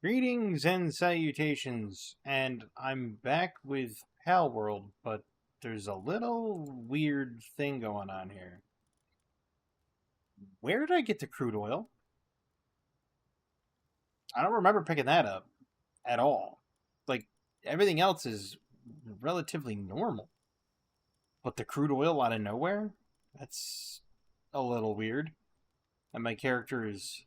Greetings and salutations, and I'm back with Palworld, but there's a little weird thing going on here. Where did I get the crude oil? I don't remember picking that up at all. Like, everything else is relatively normal. But the crude oil out of nowhere? That's a little weird. And my character is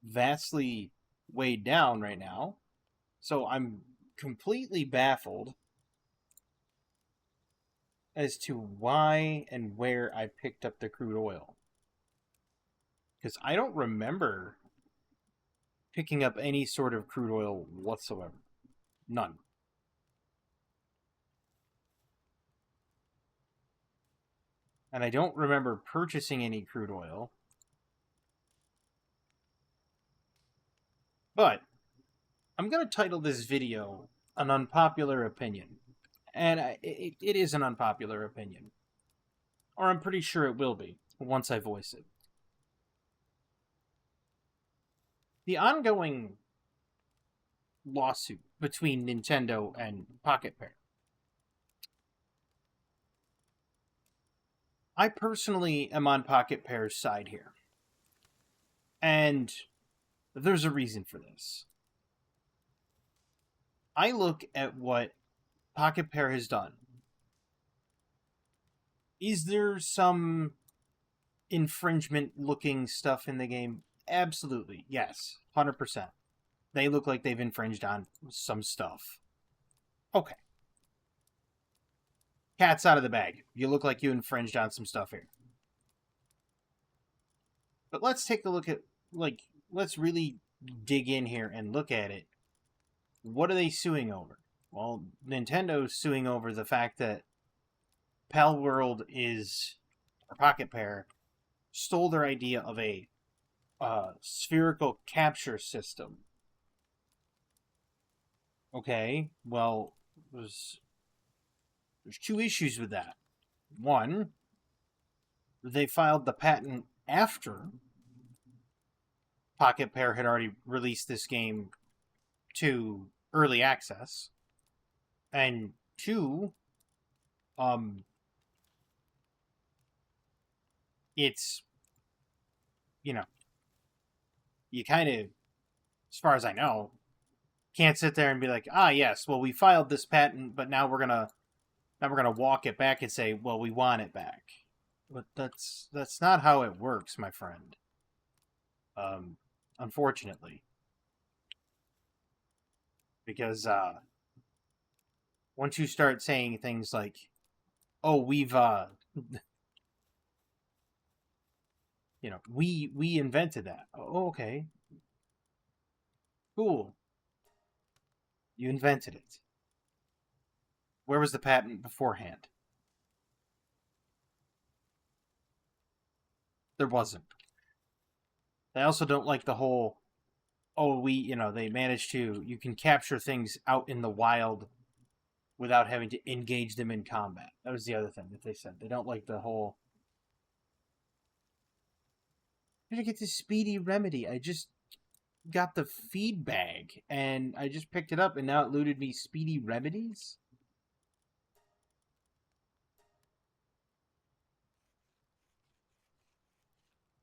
vastly weighed down right now. So I'm completely baffled as to why and where I picked up the crude oil. Because I don't remember picking up any sort of crude oil whatsoever. None. And I don't remember purchasing any crude oil. But I'm going to title this video An Unpopular Opinion. And it is an unpopular opinion. Or I'm pretty sure it will be once I voice it. The ongoing lawsuit between Nintendo and Pocket Pair. I personally am on Pocket Pair's side here. And there's a reason for this. I look at what Pocket Pair has done. Is there some infringement looking stuff in the game? Absolutely. Yes. 100%. They look like they've infringed on some stuff. Okay. Cat's out of the bag. You look like you infringed on some stuff here. But let's take a look at, let's really dig in here and look at it. What are they suing over? Well, Nintendo's suing over the fact that Palworld or Pocket Pair, stole their idea of a spherical capture system. Okay, well, there's two issues with that. One, they filed the patent after Pocket Pair had already released this game to early access. And two, it's, you kind of, as far as I know, can't sit there and be like, yes, well, we filed this patent, but now we're gonna walk it back and say, well, we want it back. But that's not how it works, my friend. Unfortunately, because once you start saying things like, oh, we've we invented that. Oh, okay. Cool. You invented it. Where was the patent beforehand? There wasn't. They also don't like the whole, they managed to, you can capture things out in the wild without having to engage them in combat. That was the other thing that they said. They don't like the whole, how did I get this speedy remedy? I just got the feed bag and I just picked it up and now it looted me speedy remedies?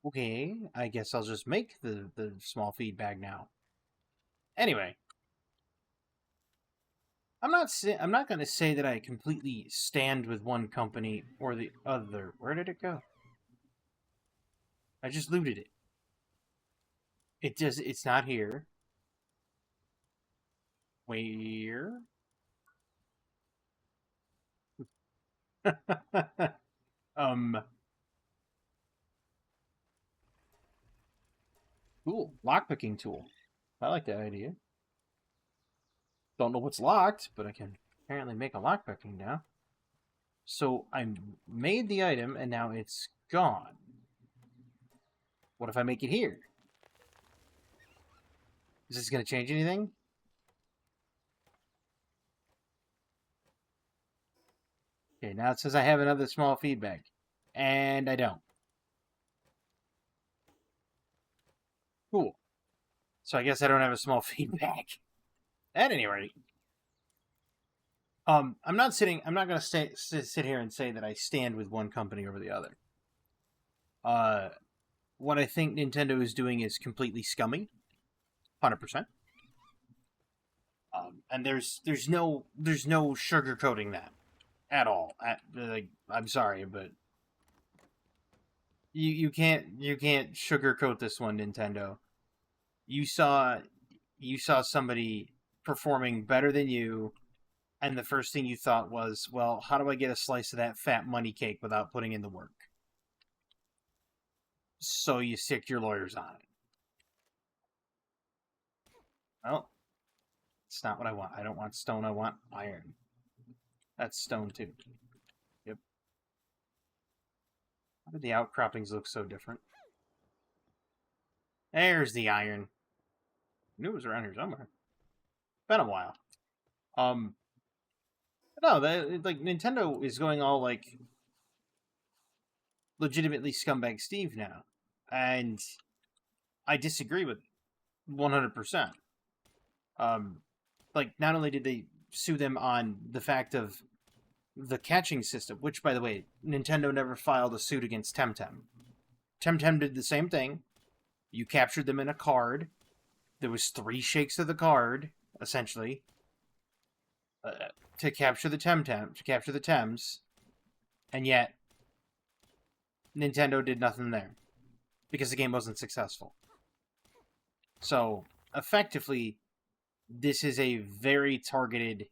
Okay, I guess I'll just make the small feed bag now. Anyway, I'm not going to say that I completely stand with one company or the other. Where did it go? I just looted it. It's not here. Where? Cool. Lockpicking tool. I like that idea. Don't know what's locked, but I can apparently make a lockpicking now. So I made the item, and now it's gone. What if I make it here? Is this going to change anything? Okay, now it says I have another small feedback. And I don't. Cool. So I guess I don't have a small feedback. At any rate, I'm not going to sit here and say that I stand with one company over the other. What I think Nintendo is doing is completely scummy, 100%. And there's no sugarcoating that at all. I'm sorry, but you can't sugarcoat this one, Nintendo. You saw somebody performing better than you, and the first thing you thought was, well, how do I get a slice of that fat money cake without putting in the work? So you stick your lawyers on it. Well, it's not what I want. I don't want stone, I want iron. That's stone too. Yep. Why did the outcroppings look so different? There's the iron. I knew it was around here somewhere. Been a while. No, like Nintendo is going all like legitimately scumbag Steve now, and I disagree with 100%. Like not only did they sue them on the fact of the catching system, which by the way, Nintendo never filed a suit against Temtem. Temtem did the same thing. You captured them in a card. There was 3 shakes of the card, essentially, to capture the Tems, and yet Nintendo did nothing there because the game wasn't successful. So effectively, this is a very targeted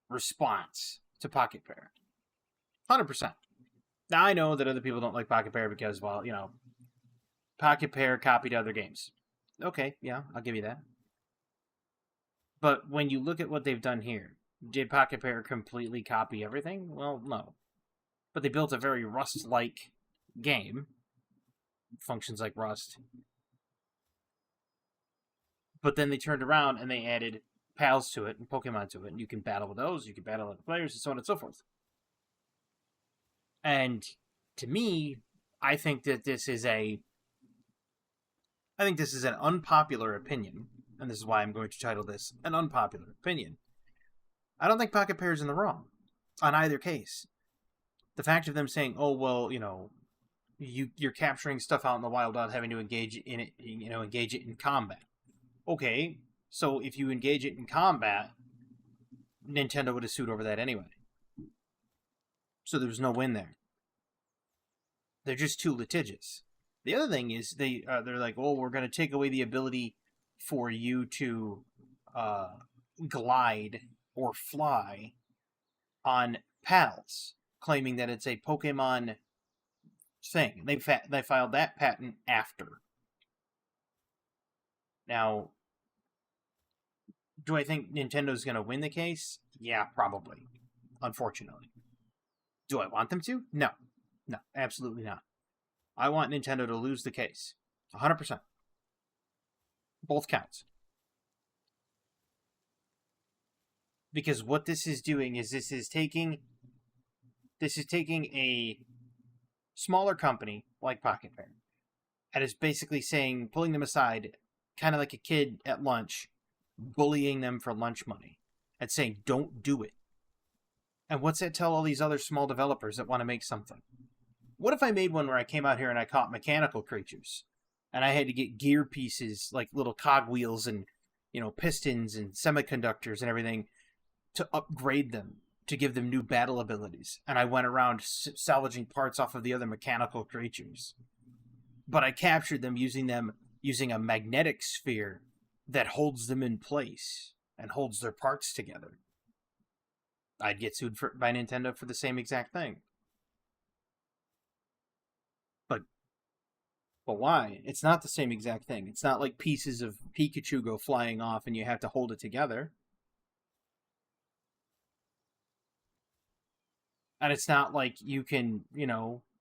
response to Pocket Pair. 100%. Now I know that other people don't like Pocket Pair because, well, you know, Pocket Pair copied other games. Okay, yeah, I'll give you that. But when you look at what they've done here, did Pocket Pair completely copy everything? Well, no. But they built a very Rust-like game. Functions like Rust. But then they turned around and they added pals to it and Pokemon to it. And you can battle with those, you can battle other players, and so on and so forth. And to me, I think that this is an unpopular opinion, and this is why I'm going to title this an unpopular opinion. I don't think Pocket Pair is in the wrong on either case. The fact of them saying, "Oh well, you know, you're capturing stuff out in the wild without having to engage in it, engage it in combat." Okay, so if you engage it in combat, Nintendo would have sued over that anyway. So there was no win there. They're just too litigious. The other thing is they're like, "Oh, we're going to take away the ability for you to glide or fly on paddles," claiming that it's a Pokemon thing. They filed that patent after. Now, do I think Nintendo's going to win the case? Yeah, probably. Unfortunately. Do I want them to? No. No, absolutely not. I want Nintendo to lose the case. 100%. Both counts. Because what this is doing is this is taking a smaller company like Pocket Pair and is basically saying, pulling them aside, kind of like a kid at lunch, bullying them for lunch money and saying, don't do it. And what's that tell all these other small developers that want to make something? What if I made one where I came out here and I caught mechanical creatures and I had to get gear pieces like little cogwheels and, pistons and semiconductors and everything to upgrade them, to give them new battle abilities. And I went around salvaging parts off of the other mechanical creatures. But I captured them using a magnetic sphere that holds them in place and holds their parts together. I'd get sued by Nintendo for the same exact thing. But why? It's not the same exact thing. It's not like pieces of Pikachu go flying off and you have to hold it together. And it's not like you can,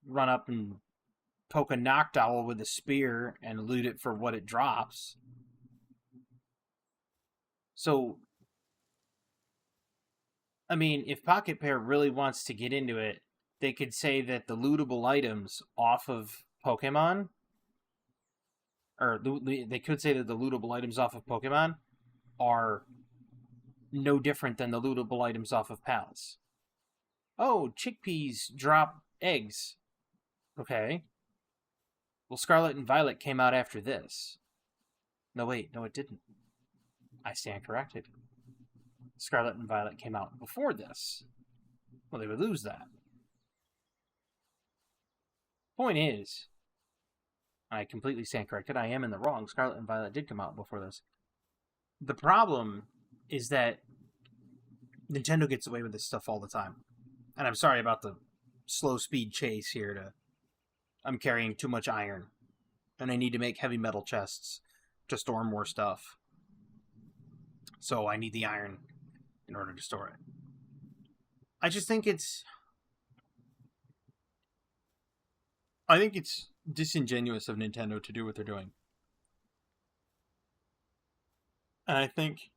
run up and poke a Noctowl with a spear and loot it for what it drops. So, I mean, if Pocket Pair really wants to get into it, they could say that the lootable items off of Pokemon or they could say that the lootable items off of Pokemon are no different than the lootable items off of Pals. Oh, chickpeas drop eggs. Okay. Well, Scarlet and Violet came out after this. No, wait, no, it didn't. I stand corrected. Scarlet and Violet came out before this. Well, they would lose that. Point is, I completely stand corrected. I am in the wrong. Scarlet and Violet did come out before this. The problem is that Nintendo gets away with this stuff all the time. And I'm sorry about the slow speed chase here. I'm carrying too much iron. And I need to make heavy metal chests to store more stuff. So I need the iron in order to store it. I just think it's... I think it's disingenuous of Nintendo to do what they're doing. And I think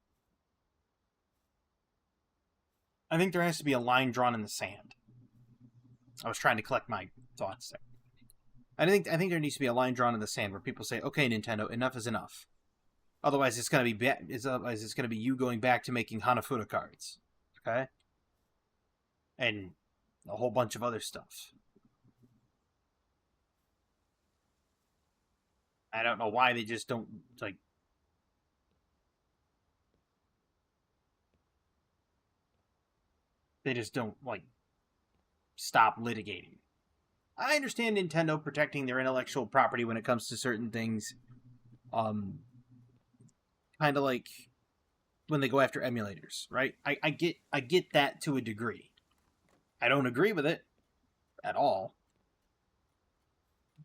there has to be a line drawn in the sand. I was trying to collect my thoughts there. I think there needs to be a line drawn in the sand where people say, "Okay, Nintendo, enough is enough." Otherwise, it's gonna be you going back to making Hanafuda cards, okay, and a whole bunch of other stuff. I don't know why they just don't like. They just don't like stop litigating. I understand Nintendo protecting their intellectual property when it comes to certain things. Kind of like when they go after emulators, right? I get that to a degree. I don't agree with it at all,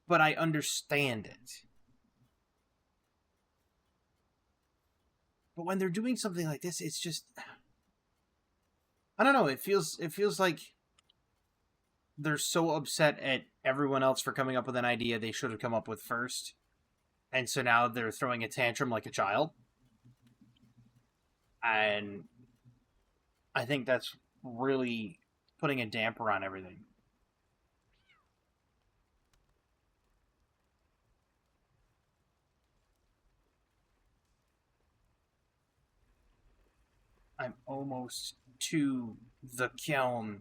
but I understand it. But when they're doing something like this, it's just, I don't know. It feels like they're so upset at everyone else for coming up with an idea they should have come up with first. And so now they're throwing a tantrum like a child. And I think that's really putting a damper on everything. I'm almost to the kiln.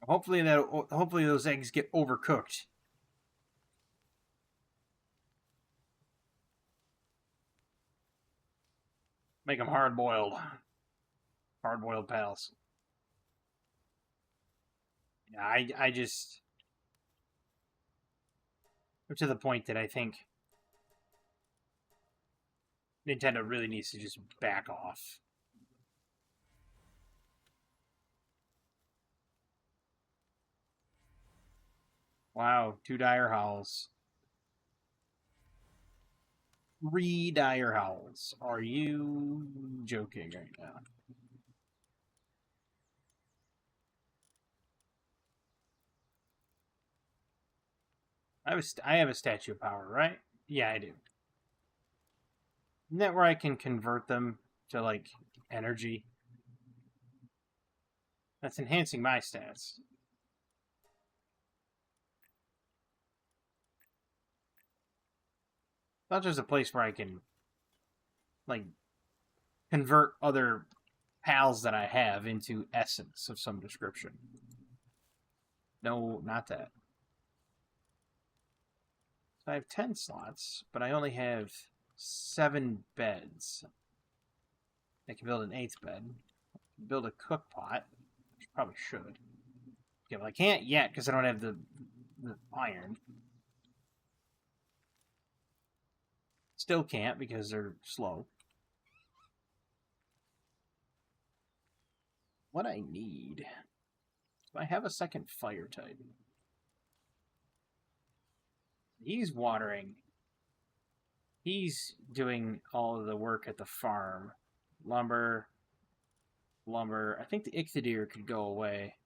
Hopefully those eggs get overcooked. Make them hard-boiled. Hard-boiled pals. Yeah, I just... to the point that I think Nintendo really needs to just back off. Wow, 2 dire howls. 3 dire howls. Are you joking right now? I have a statue of power, right? Yeah, I do. Isn't that where I can convert them to, like, energy? That's enhancing my stats. Not just a place where I can, like, convert other pals that I have into essence of some description. No, not that. So I have 10 slots, but I only have 7 beds. I can build an 8th bed. Build a cook pot, which I probably should. Okay, well I can't yet because I don't have the iron. Still can't because they're slow. What I need... do I have a second fire type? He's watering. He's doing all of the work at the farm. Lumber. I think the Ichthyodeer could go away.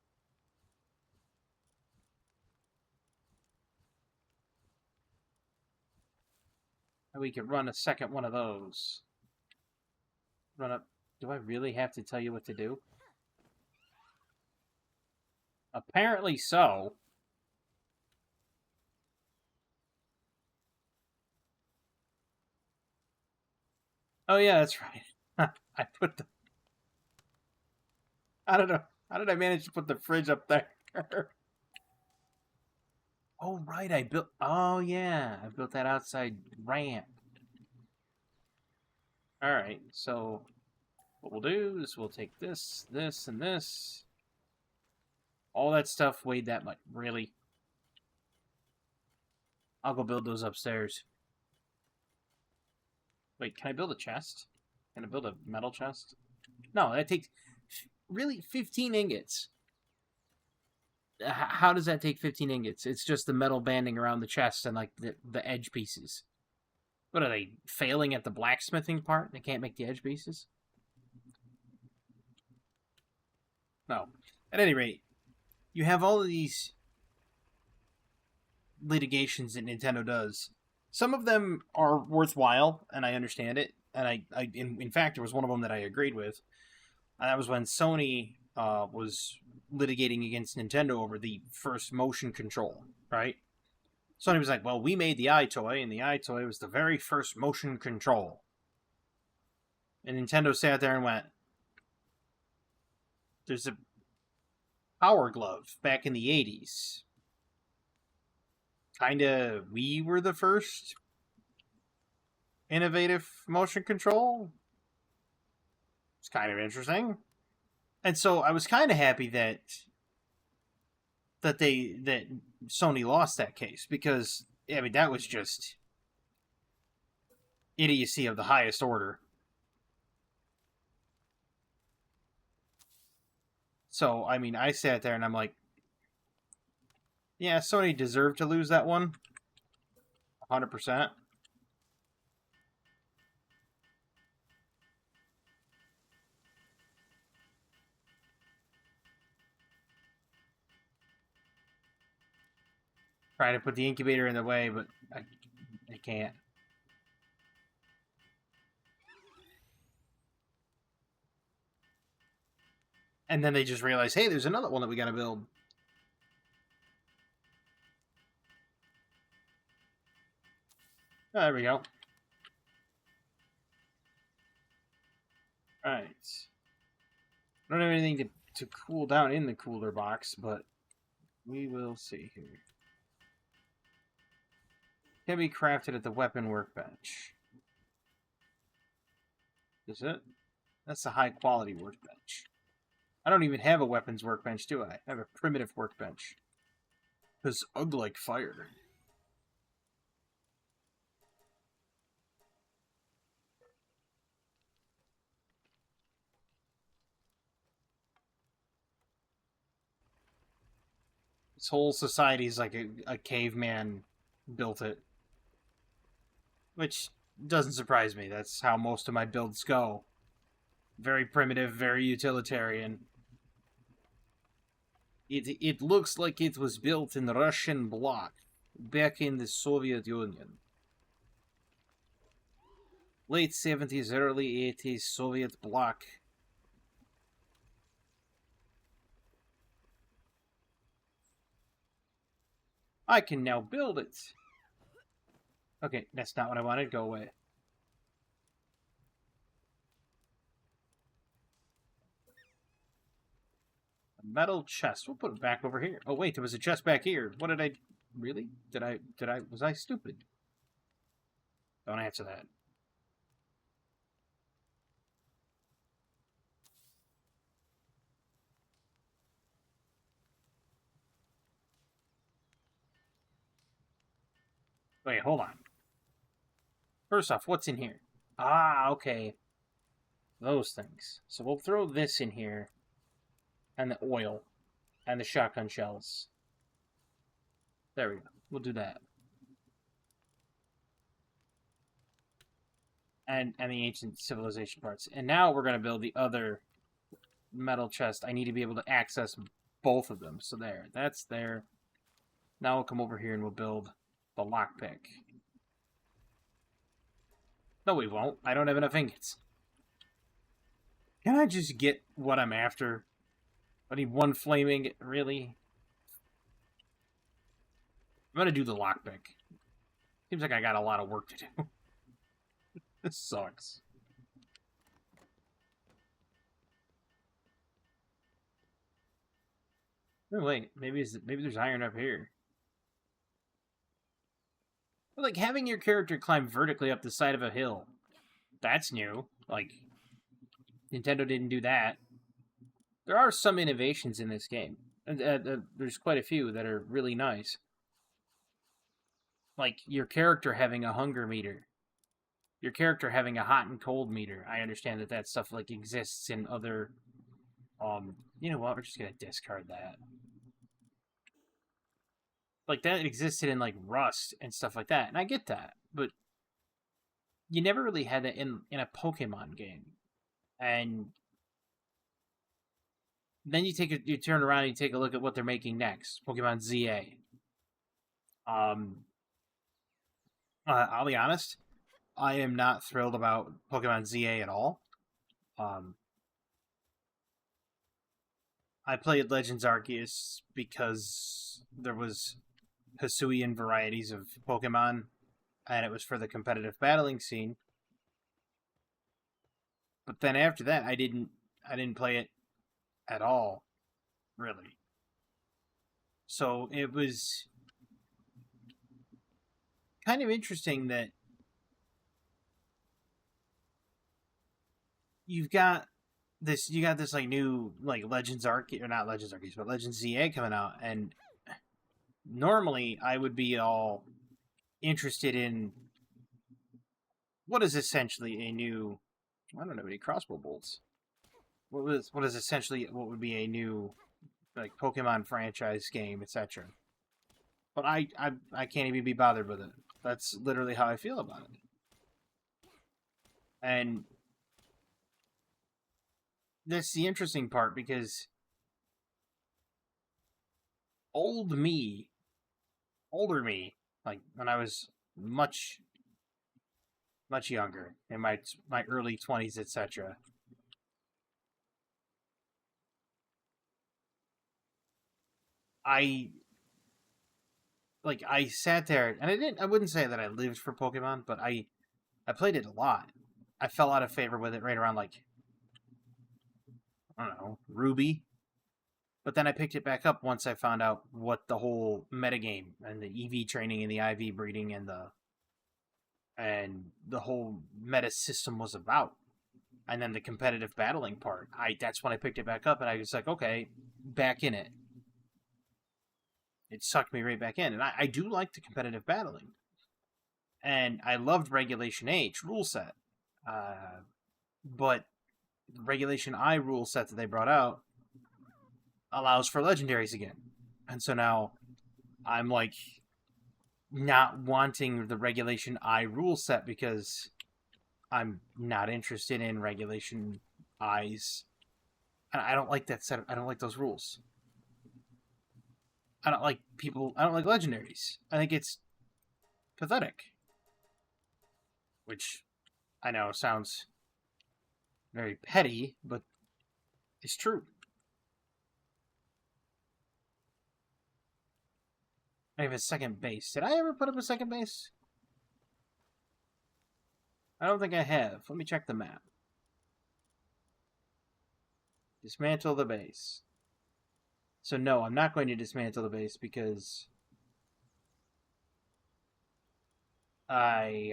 And we could run a second one of those. Run up. Do I really have to tell you what to do? Apparently so. Oh yeah, that's right. I put the. I don't know. How did I manage to put the fridge up there? Oh right, I built. Oh yeah, I built that outside ramp. All right, so what we'll do is we'll take this, this, and this. All that stuff weighed that much. Really? I'll go build those upstairs. Wait, can I build a chest? Can I build a metal chest? No, that takes really 15 ingots. How does that take 15 ingots? It's just the metal banding around the chest and like the edge pieces. What are they failing at the blacksmithing part? They can't make the edge pieces? No. At any rate, you have all of these litigations that Nintendo does. Some of them are worthwhile, and I understand it. And in fact, there was one of them that I agreed with. And that was when Sony was litigating against Nintendo over the first motion control, right? Sony was like, well, we made the iToy, and the iToy was the very first motion control. And Nintendo sat there and went, there's a Power Glove back in the 80s. Kinda, we were the first innovative motion control. It's kind of interesting. And so I was kind of happy that Sony lost that case, because I mean that was just idiocy of the highest order. So I mean I sat there and I'm like, yeah, Sony deserved to lose that one. 100%. Trying to put the incubator in the way, but I can't. And then they just realize, hey, there's another one that we gotta build. Oh, there we go. Alright. I don't have anything to cool down in the cooler box, but we will see here. Can be crafted at the weapon workbench. Is it? That's a high quality workbench. I don't even have a weapons workbench, do I? I have a primitive workbench. Because ugh like fire. This whole society is like a caveman built it. Which doesn't surprise me. That's how most of my builds go. Very primitive, very utilitarian. It looks like it was built in the Russian bloc back in the Soviet Union. Late 70s, early 80s Soviet bloc. I can now build it. Okay, that's not what I wanted. Go away. A metal chest. We'll put it back over here. Oh wait, there was a chest back here. What did I... Really? Was I stupid? Don't answer that. Wait, hold on. First off, what's in here? Ah, okay. Those things. So we'll throw this in here. And the oil. And the shotgun shells. There we go. We'll do that. And the ancient civilization parts. And now we're going to build the other metal chest. I need to be able to access both of them. So there. That's there. Now we'll come over here and we'll build the lockpick. No, we won't. I don't have enough ingots. Can I just get what I'm after? I need one flame ingot. Really? I'm gonna do the lockpick. Seems like I got a lot of work to do. This sucks. Oh, wait, maybe there's iron up here. But, like, having your character climb vertically up the side of a hill, that's new. Like, Nintendo didn't do that. There are some innovations in this game. And there's quite a few that are really nice. Like, your character having a hunger meter. Your character having a hot and cold meter. I understand that stuff, like, exists in other... you know what? We're just gonna discard that. Like, that existed in, like, Rust and stuff like that. And I get that. But you never really had that in a Pokemon game. And then you turn around and you take a look at what they're making next. Pokemon ZA. I'll be honest. I am not thrilled about Pokemon ZA at all. I played Legends Arceus because there was Hisuian varieties of Pokemon, and it was for the competitive battling scene. But then after that, I didn't play it at all, really. So it was kind of interesting that you got this like new like Legends Arceus, or not Legends Arceus, but Legends ZA coming out, and normally I would be all interested in what is essentially a new, I don't know, any crossbow bolts. What is essentially what would be a new like Pokemon franchise game, etc. But I can't even be bothered with it. That's literally how I feel about it. And that's the interesting part, because older me, like when I was much younger, in my early 20s, etc. I sat there, and I wouldn't say that I lived for Pokemon, but I played it a lot. I fell out of favor with it right around, like, I don't know, Ruby. But then I picked it back up once I found out what the whole metagame and the EV training and the IV breeding and the whole meta system was about. And then the competitive battling part. That's when I picked it back up, and I was like, okay, back in it. It sucked me right back in. And I do like the competitive battling. And I loved Regulation H rule set. But the Regulation I rule set that they brought out allows for legendaries again. And so now I'm like not wanting the Regulation I rule set because I'm not interested in Regulation I's. And I don't like that set. I don't like those rules. I don't like legendaries. I think it's pathetic. Which I know sounds very petty, but it's true. I have a second base. Did I ever put up a second base? I don't think I have. Let me check the map. Dismantle the base. So no, I'm not going to dismantle the base because I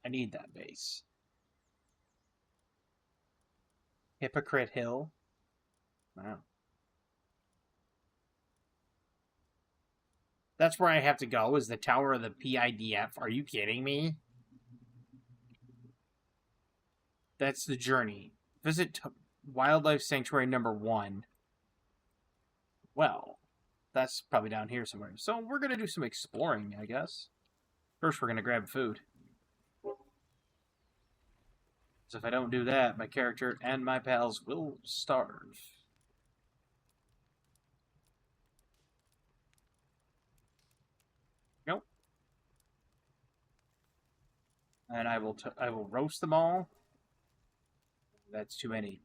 need that base. Hypocrite Hill. Wow. That's where I have to go, is the Tower of the PIDF. Are you kidding me? That's the journey. Visit Wildlife Sanctuary number 1. Well, that's probably down here somewhere. So we're going to do some exploring, I guess. First, we're going to grab food. So if I don't do that, my character and my pals will starve. Nope. And I will roast them all. That's too many.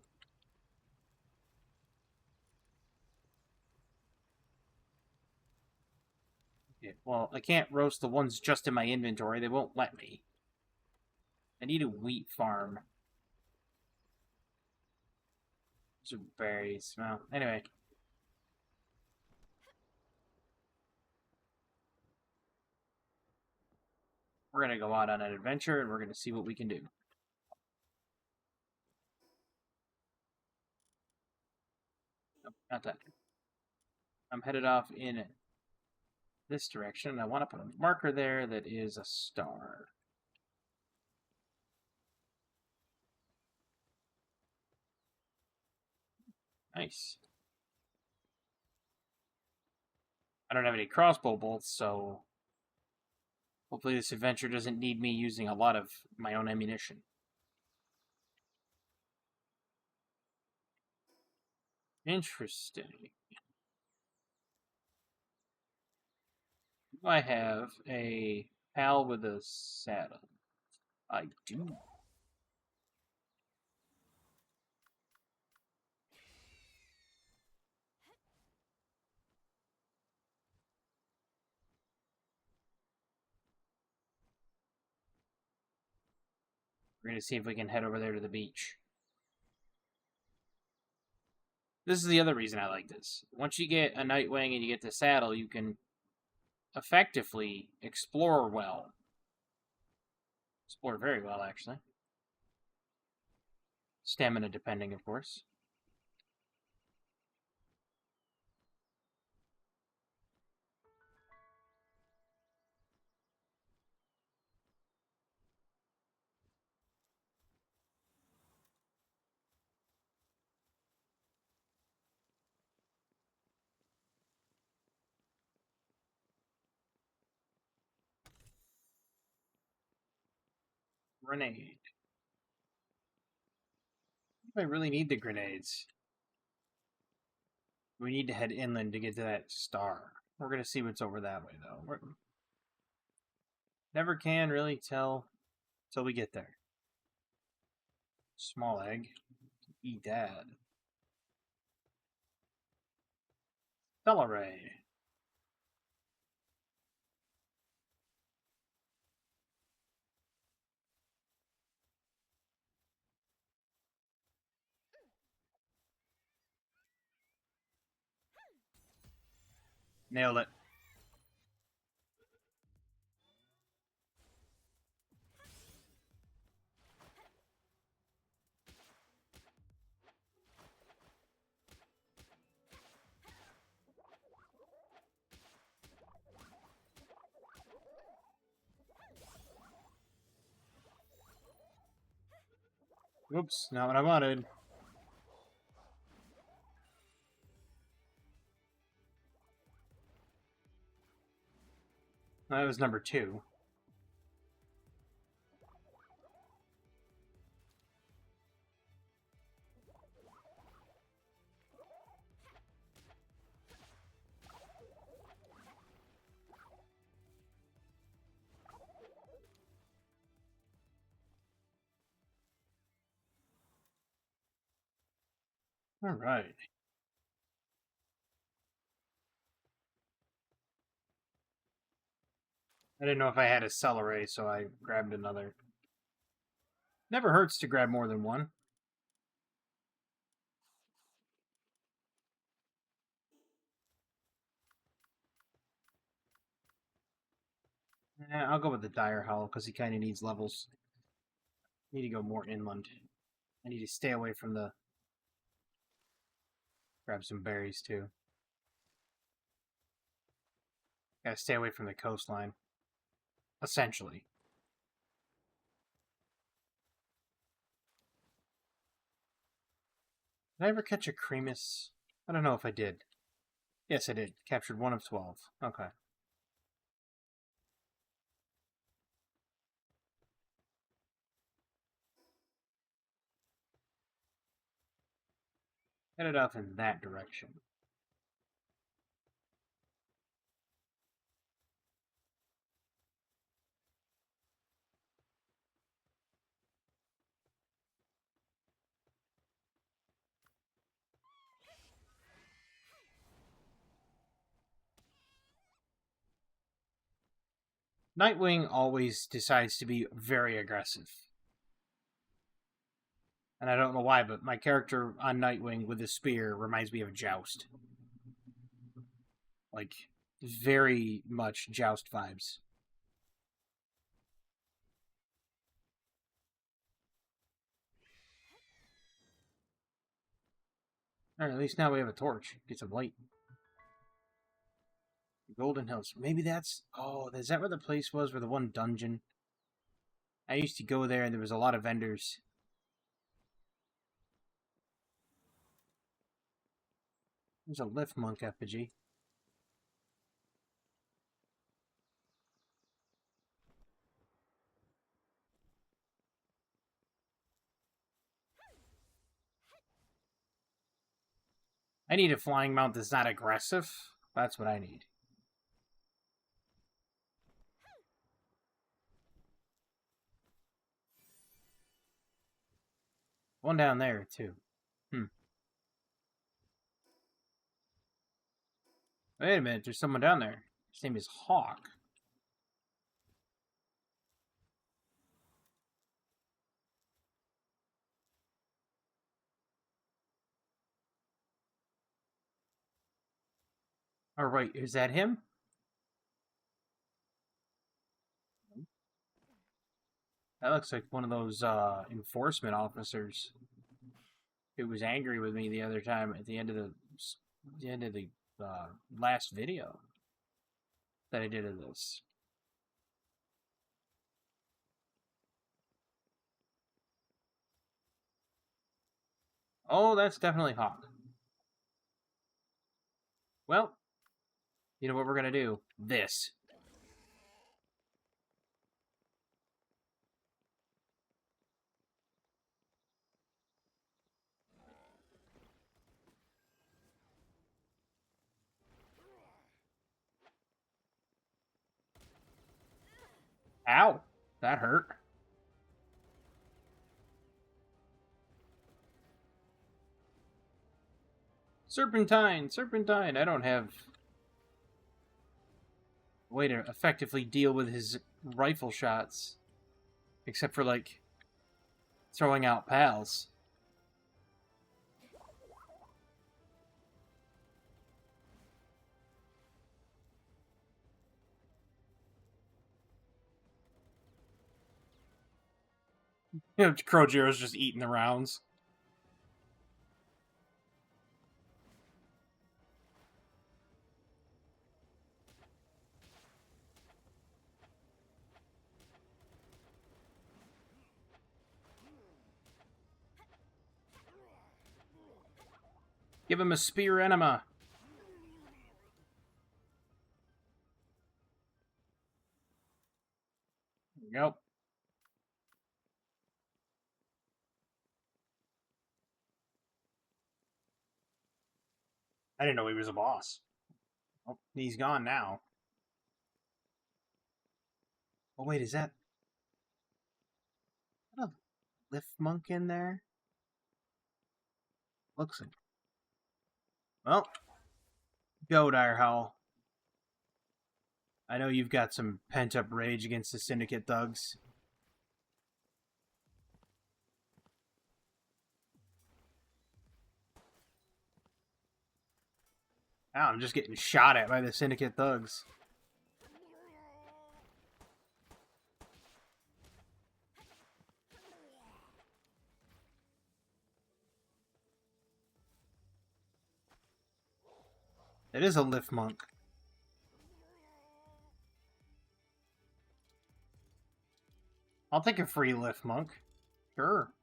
Yeah, well, I can't roast the ones just in my inventory. They won't let me. I need a wheat farm. Those are berries. Well, anyway. We're going to go out on an adventure, and we're going to see what we can do. Nope, not that. I'm headed off in this direction. I want to put a marker there that is a star. Nice. I don't have any crossbow bolts, so hopefully this adventure doesn't need me using a lot of my own ammunition. Interesting. Do I have a pal with a saddle? I do. We're going to see if we can head over there to the beach. This is the other reason I like this. Once you get a Nightwing and you get the saddle, you can effectively explore well. Explore very well, actually. Stamina depending, of course. Grenade. I really need the grenades. We need to head inland to get to that star. We're going to see what's over that way, though. Never can really tell till we get there. Small egg. Eat that. Celery. Nailed it. Whoops, not what I wanted. That was number 2. All right. I didn't know if I had a celery, so I grabbed another. Never hurts to grab more than one. I'll go with the dire howl because he kind of needs levels. I need to go more inland. I need to stay away from the. Grab some berries too. Gotta stay away from the coastline. Essentially. Did I ever catch a cremus? I don't know if I did. Yes, I did. Captured 1 of 12. Okay. Headed off in that direction. Nightwing always decides to be very aggressive. And I don't know why, but my character on Nightwing with the spear reminds me of Joust. Like, very much Joust vibes. Alright, at least now we have a torch. Get some light. Golden Hills. Maybe that's... Oh, is that where the place was? Where the one dungeon? I used to go there and there was a lot of vendors. There's a lift monk effigy. I need a flying mount that's not aggressive. That's what I need. One down there, too. Wait a minute, there's someone down there. His name is Hawk. Alright, is that him? That looks like one of those enforcement officers who was angry with me the other time at the end of the last video that I did of this. Oh, that's definitely Hawk. Well, you know what we're gonna do? This. Ow! That hurt. Serpentine! Serpentine! I don't have a way to effectively deal with his rifle shots. Except for, like, throwing out pals. You know, Krojiro's just eating the rounds. Give him a spear enema. There we go. I didn't know he was a boss. Oh, he's gone now. Oh, wait, is that a lift monk in there? Looks like. Well, go, Direhowl. I know you've got some pent-up rage against the Syndicate thugs. Oh, I'm just getting shot at by the Syndicate thugs. It is a lift monk. I'll take a free lift monk. Sure.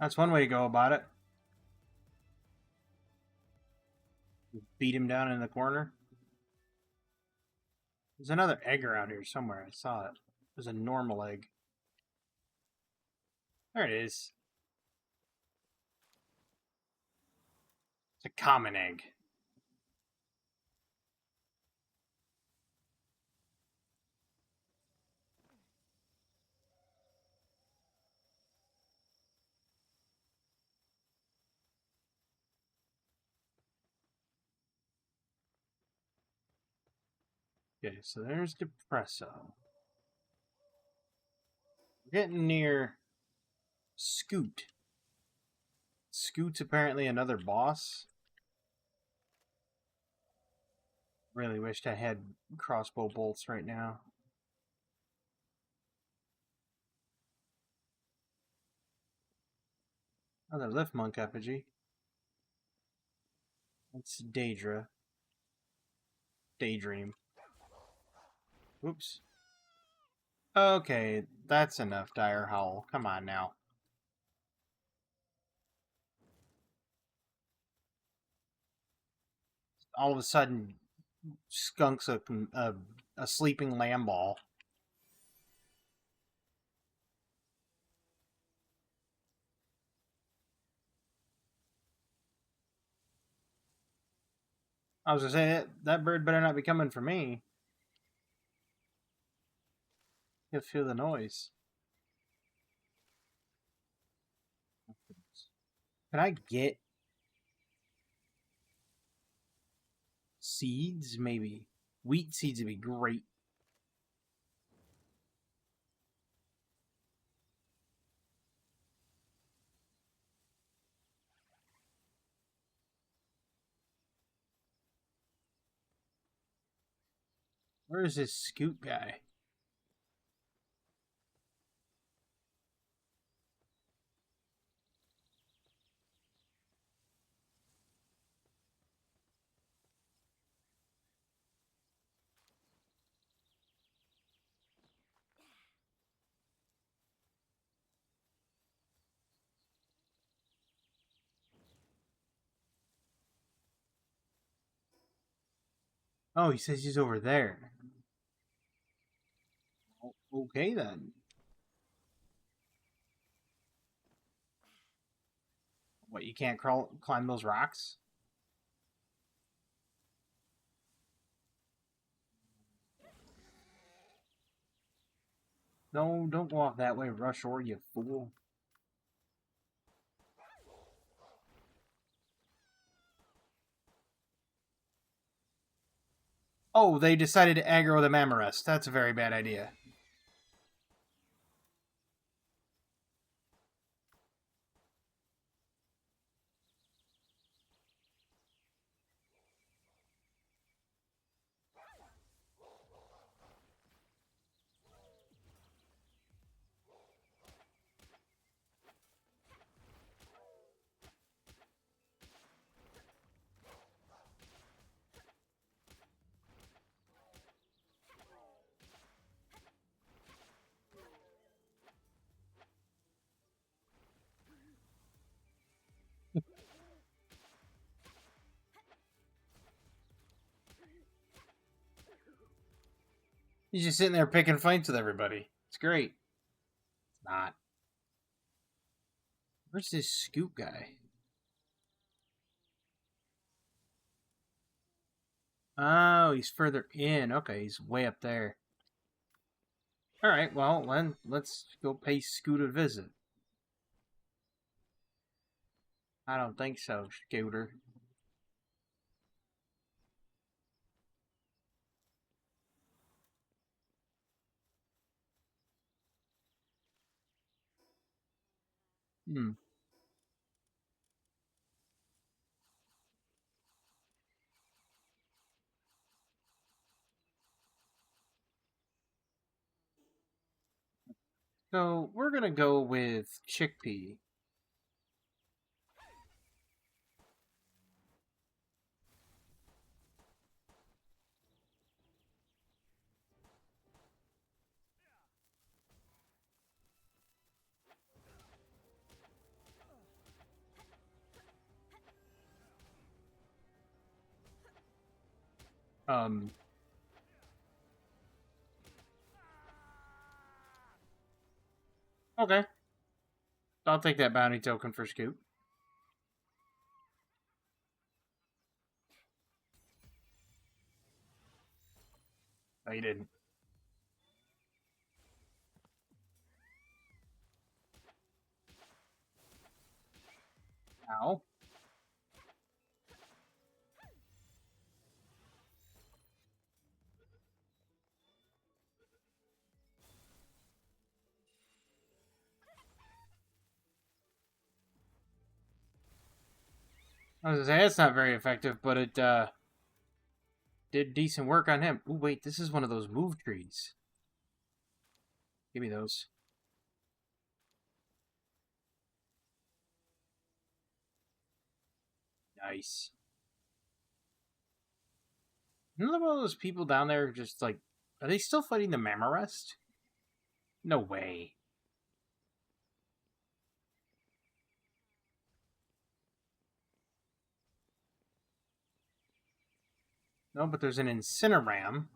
That's one way to go about it. Beat him down in the corner. There's another egg around here somewhere. I saw it. There's a normal egg. There it is. It's a common egg. Okay, so there's Depresso. We're getting near Scoot. Scoot's apparently another boss. Really wished I had crossbow bolts right now. Another Lift Monk effigy. That's Daedra. Daydream. Oops. Okay, that's enough, Dire Howl. Come on now. All of a sudden, skunks a sleeping lamb ball. I was gonna say that bird better not be coming for me. You feel the noise. Can I get seeds? Maybe wheat seeds would be great. Where is this Scoot guy? Oh, he says he's over there. Okay then. What, you can't climb those rocks? No, don't go off that way, Rush Or, you fool. Oh, they decided to aggro the Mammorest. That's a very bad idea. He's just sitting there picking fights with everybody. It's great. It's not. Where's this Scoot guy? Oh, he's further in. Okay, he's way up there. Alright, well, then let's go pay Scoot a visit. I don't think so, Scooter. Hmm. So, we're gonna go with Chickpea. Um, Okay. I'll take that bounty token for Scoop. Oh, you didn't. Ow. I was gonna say, that's not very effective, but it did decent work on him. Ooh, wait, this is one of those move trees. Give me those. Nice. Another one of those people down there just like, are they still fighting the Mamarest? No way. No, but there's an Incineram.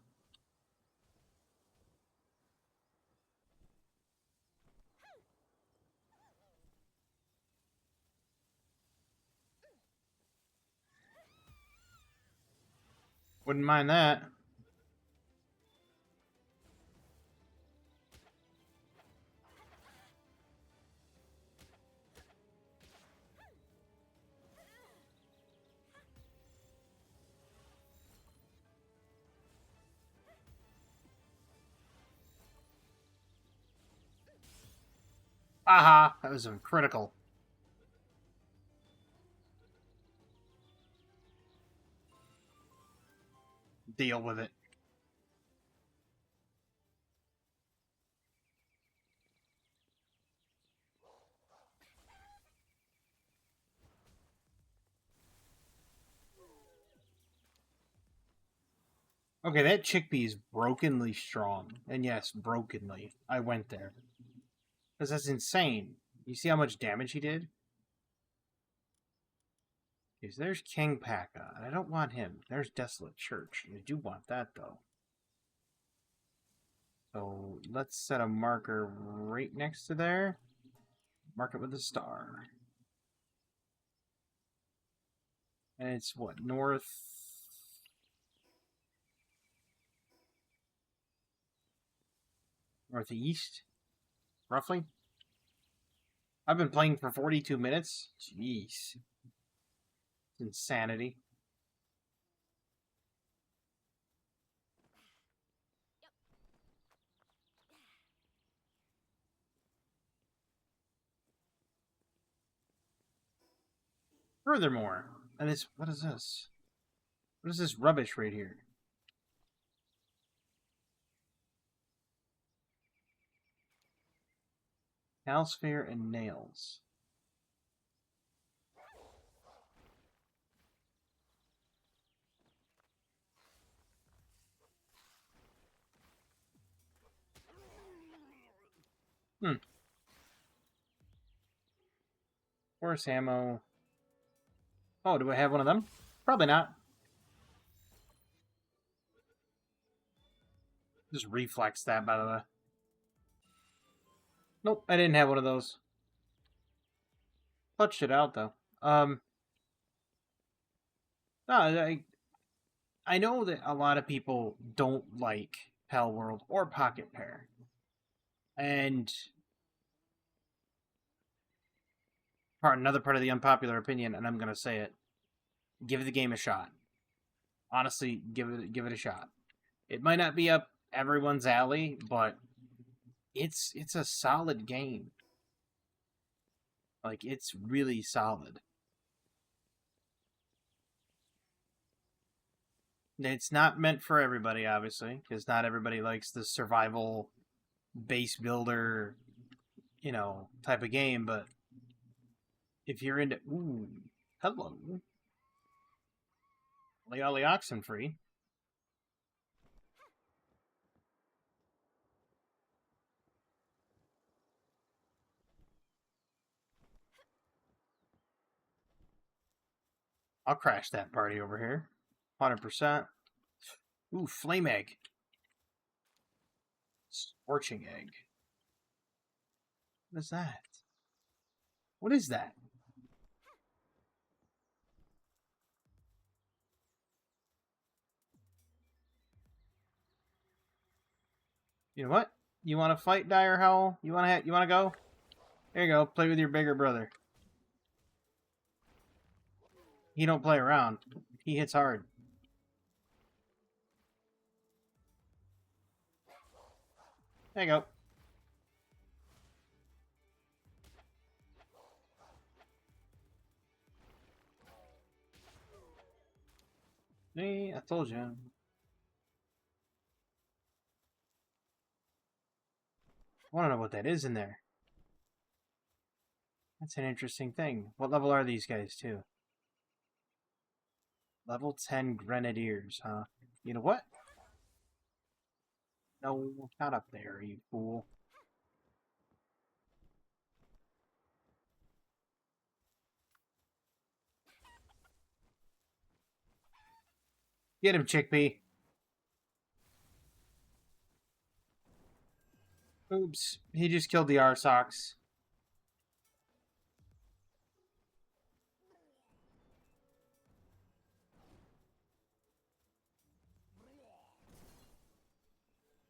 Wouldn't mind that. Aha! That was critical. Deal with it. Okay, that chickpea is brokenly strong. And yes, brokenly. I went there. Because that's insane. You see how much damage he did? Okay, so there's King Paka. And I don't want him. There's Desolate Church. I do want that, though. So let's set a marker right next to there. Mark it with a star. And it's what? Northeast? Roughly? I've been playing for 42 minutes? Jeez. It's insanity. Furthermore, and it's, what is this? What is this rubbish right here? Calsphere and nails. Force ammo. Oh, do I have one of them? Probably not. Just reflex that, by the way. Nope, I didn't have one of those. Clutched it out, though. No, I know that a lot of people don't like Palworld or Pocket Pair. And another part of the unpopular opinion, and I'm going to say it, give the game a shot. Honestly, give it a shot. It might not be up everyone's alley, but it's a solid game. Like, it's really solid. It's not meant for everybody, obviously, because not everybody likes the survival base builder, type of game, but if you're into... Ooh, hello. Leoli Oxen free. I'll crash that party over here. 100%. Ooh, Flame Egg. Scorching Egg. What is that? What is that? You know what? You want to fight, Dire Howl? You want to go? There you go. Play with your bigger brother. He don't play around. He hits hard. There you go. See, I told you. I want to know what that is in there. That's an interesting thing. What level are these guys, too? Level 10 Grenadiers, huh? You know what? No, not up there, you fool. Get him, Chickpea. Oops, he just killed the Arsox.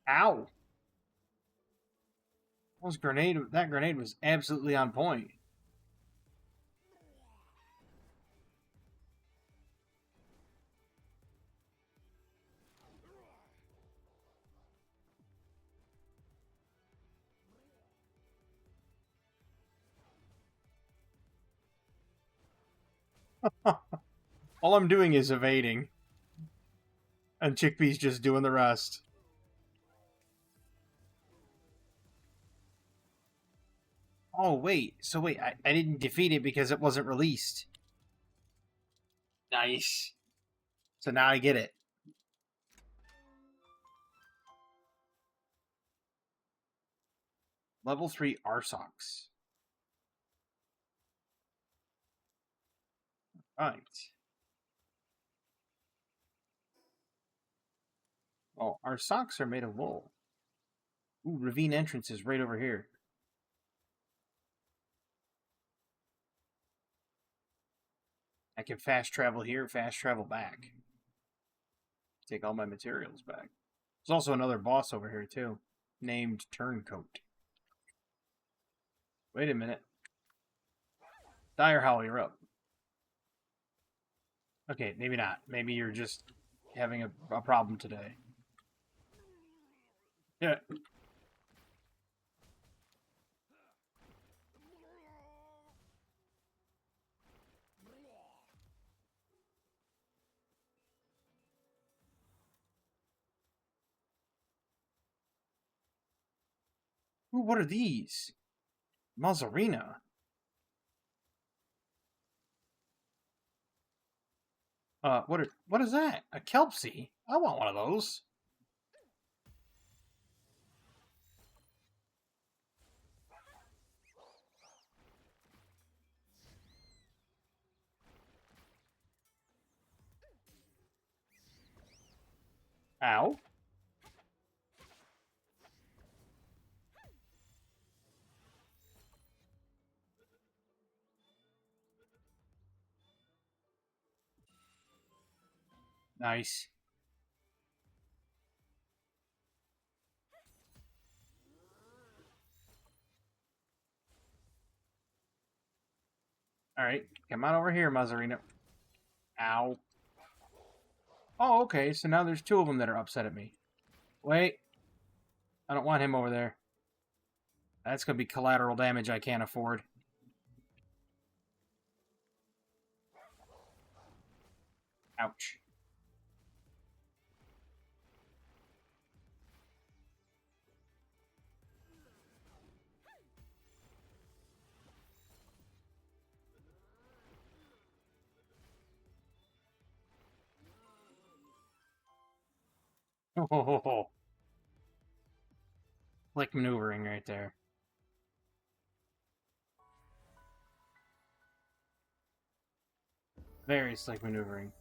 Ow! That grenade was absolutely on point. All I'm doing is evading. And Chickpea's just doing the rest. Oh, wait. So wait, I didn't defeat it because it wasn't released. Nice. So now I get it. Level 3 Arsox. Right. Oh, our socks are made of wool. Ooh, ravine entrance is right over here. I can fast travel here, fast travel back. Take all my materials back. There's also another boss over here, too, named Turncoat. Wait a minute. Dire Howl, you're up. Okay, maybe not. Maybe you're just having a problem today. Yeah. Ooh, what are these? Mazzarina. What is that? A Kelpsie? I want one of those. Ow. Nice. Alright, come on over here, Mazzarina. Ow. Oh, okay, so now there's two of them that are upset at me. Wait. I don't want him over there. That's going to be collateral damage I can't afford. Ouch. Oh, Slick maneuvering right there. Very slick maneuvering.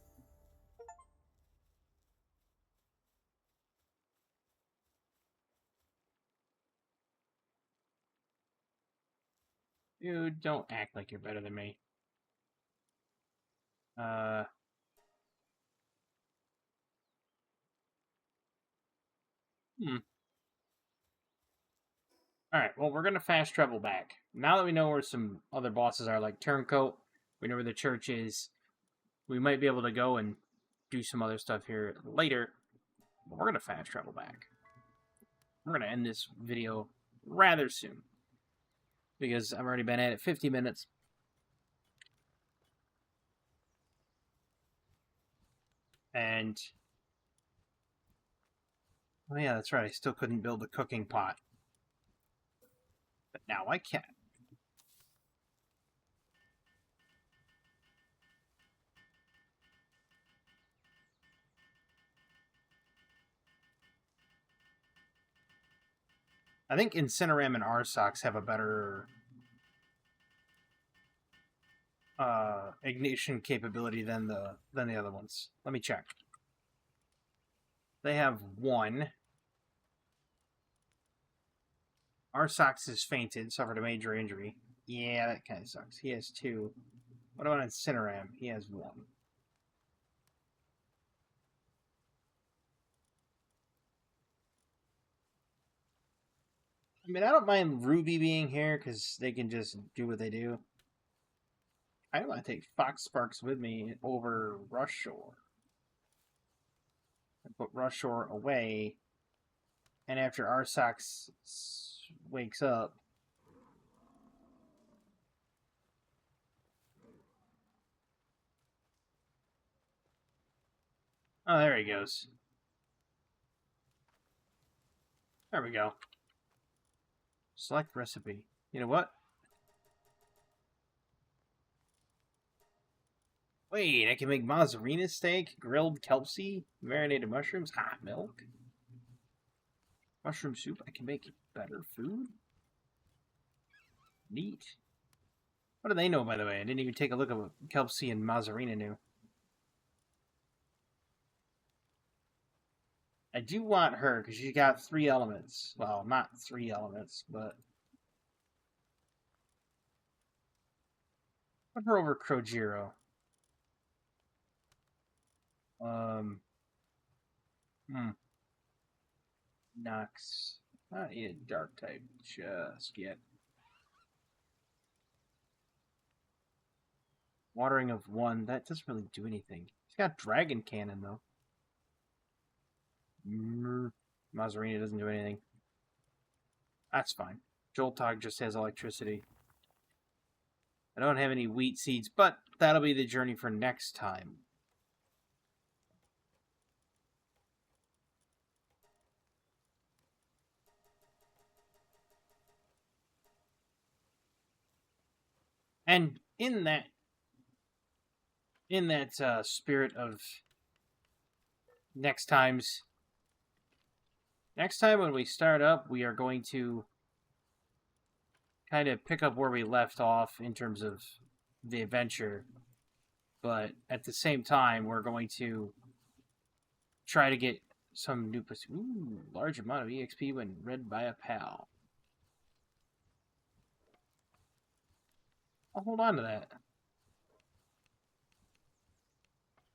Dude, don't act like you're better than me. Uh... Hmm. Alright, well, we're gonna fast travel back. Now that we know where some other bosses are, like Turncoat, we know where the church is, we might be able to go and do some other stuff here later, but we're gonna fast travel back. We're gonna end this video rather soon, because I've already been at it 50 minutes. And... oh yeah, that's right, I still couldn't build a cooking pot. But now I can. I think Incineram and Arsox have a better ignition capability than the other ones. Let me check. They have one. Arsox is fainted, suffered a major injury. Yeah, that kind of sucks. He has two. What about Incineram? He has one. I mean, I don't mind Ruby being here because they can just do what they do. I don't want to take Fox Sparks with me over Rush Shore. I put Rush Shore away, and after Arsox wakes up, oh, there he goes. There we go. Select recipe. You know what? Wait, I can make mozzarella steak, grilled kelpsie, marinated mushrooms, hot milk, mushroom soup. I can make better food? Neat. What do they know, by the way? I didn't even take a look at what kelpsie and mozzarella knew. I do want her, because she's got 3 elements. Well, not 3 elements, but... put her over Krojiro. Nox. Not a dark type just yet. Watering of 1. That doesn't really do anything. He's got Dragon Cannon, though. Mazzarina doesn't do anything. That's fine. Joltog just has electricity. I don't have any wheat seeds, but that'll be the journey for next time. And in that spirit of next time when we start up, we are going to kind of pick up where we left off in terms of the adventure. But at the same time, we're going to try to get some new... ooh, large amount of EXP when read by a pal. I'll hold on to that.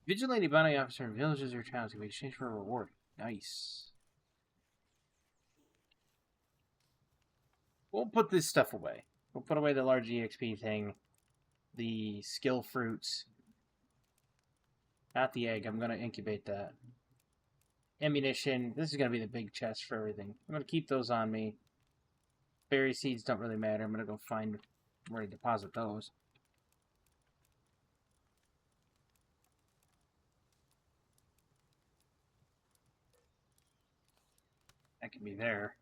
Vigilante bounty officer in villages or towns can be exchanged for a reward. Nice. We'll put this stuff away. We'll put away the large EXP thing. The skill fruits. Not the egg. I'm going to incubate that. Ammunition. This is going to be the big chest for everything. I'm going to keep those on me. Berry seeds don't really matter. I'm going to go find where to deposit those. That can be there.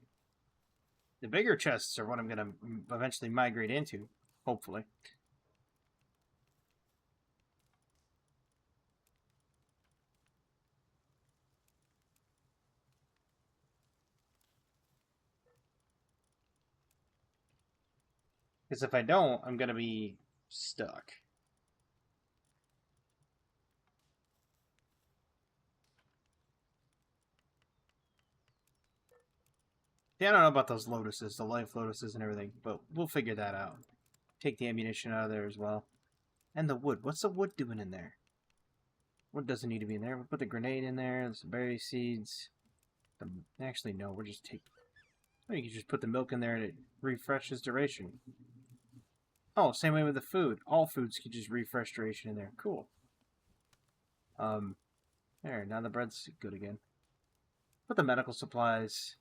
The bigger chests are what I'm going to eventually migrate into, hopefully. Because if I don't, I'm going to be stuck. Yeah, I don't know about those lotuses, the life lotuses and everything, but we'll figure that out. take the ammunition out of there as well. And the wood. What's the wood doing in there? Wood doesn't need to be in there. We'll put the grenade in there. Some berry seeds. Actually, no. We're just taking... Oh, you can just put the milk in there and it refreshes duration. Oh, same way with the food. All foods can just refresh duration in there. Cool. There. Now the bread's good again. Put the medical supplies.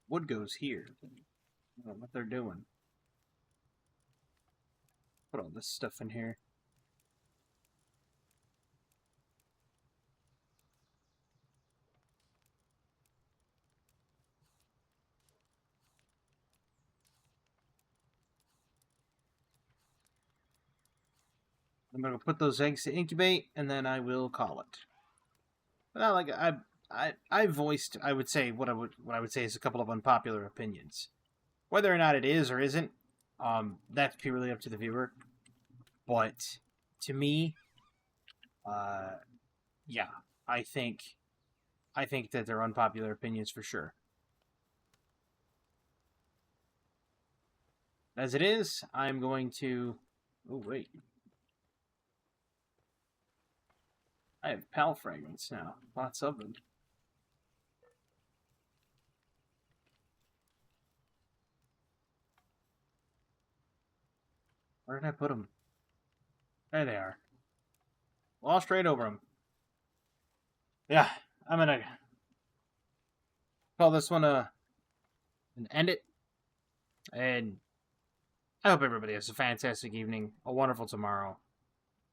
Wood goes here. I don't know what they're doing. Put all this stuff in here. I'm gonna put those eggs to incubate, and then I will call it. But like I voiced, I would say what I would say is a couple of unpopular opinions. Whether or not it is or isn't, that's purely up to the viewer. But to me, yeah, I think that they're unpopular opinions for sure. As it is, I'm going to... Oh, wait. I have pal fragments now. Lots of them. Where did I put them? There they are. Lost right over them. Yeah, I'm gonna call this one and end it. And I hope everybody has a fantastic evening, a wonderful tomorrow,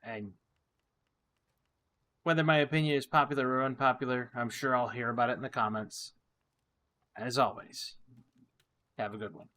and whether my opinion is popular or unpopular, I'm sure I'll hear about it in the comments. As always, have a good one.